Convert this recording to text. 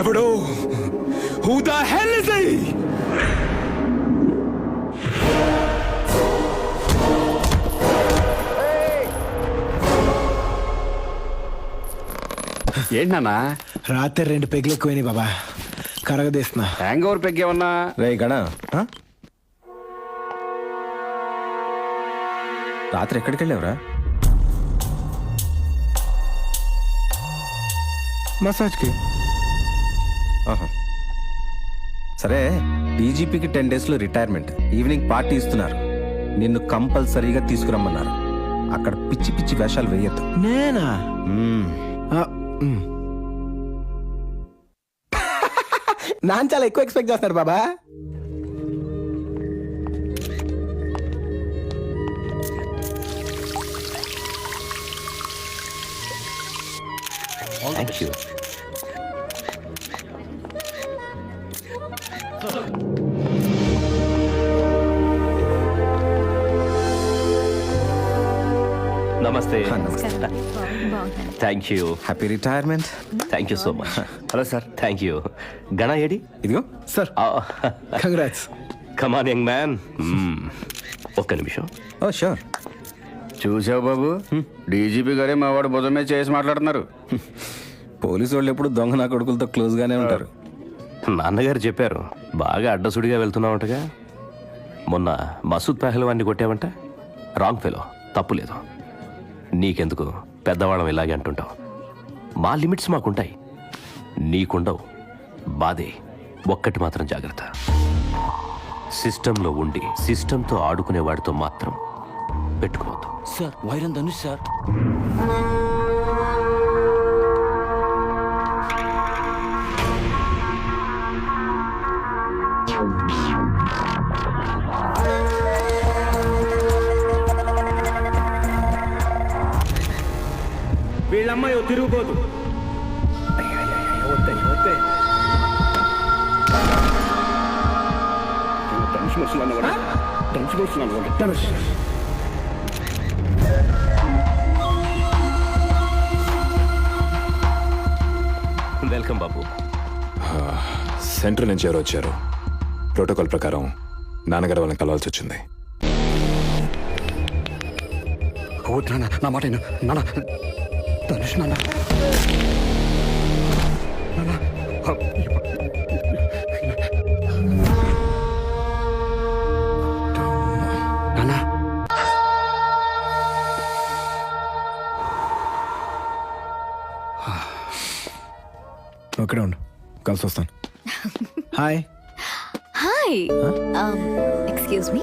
ఎవడో who the hell is he? ఏంటన్నా రాత్రి 2 పెగ్లు ఎక్కువైనాయి బాబా, కరగదీస్తున్నా. Hang over పెగ్గేమన్నా? రే గణ, రాత్రి ఎక్కడికి వెళ్ళావురా? మసాజ్కి. సరే, డీజీపీకి 10 days లో రిటైర్మెంట్, ఈవినింగ్ పార్టీ ఇస్తున్నారు. నిన్ను కంపల్సరీగా తీసుకురమ్మన్నారు. అక్కడ పిచ్చి పిచ్చి వేషాలు వేయద్దు. నేనా? నాన్న చాలా ఎక్కువ ఎక్స్పెక్ట్ చేస్తున్నాడు బాబా. Thank you. నమస్తే. Thank you. Happy retirement. Thank you so much. Hello sir. Thank you. గణ ఏడి? ఇదిగో sir, congrats. Come on young man. ఒక్క నిమిషం. Oh sure. చూసావు బాబు, డీజీపీ గారే మా వాడు భుజమే చేసి మాట్లాడుతున్నారు. పోలీసు వాళ్ళు ఎప్పుడు దొంగ నా కొడుకులతో క్లోజ్ గానే ఉంటారు. నాన్నగారు చెప్పారు, బాగా అడ్డసుడిగా వెళ్తున్నావంటగా. మొన్న మసూద్ పెహల్వాన్ని కొట్టావంట. రాంగ్ ఫెలో, తప్పు లేదు. నీకెందుకు, పెద్దవాళ్ళం ఇలాగే అంటుంటావు. మా లిమిట్స్ మాకుంటాయి, నీకుండవు. బాధే. ఒక్కటి మాత్రం జాగ్రత్త, సిస్టంలో ఉండి సిస్టంతో ఆడుకునే వాడితో మాత్రం పెట్టుకోవద్దు. సార్, వైరం ధనుష్ సార్. వీళ్ళమ్మాయి తిరుగుబోదు. వెల్కమ్ బాబు. సెంట్రల్ నుంచి ఎవరు వచ్చారు? ప్రోటోకాల్ ప్రకారం నాన్నగారు వాళ్ళని కలవాల్సి వచ్చింది. నా మాట నాన్న, ధనుష్ నాన్న. ఒకడే ఉండు, కలిసి వస్తాను. హాయ్. హాయ్. Excuse me.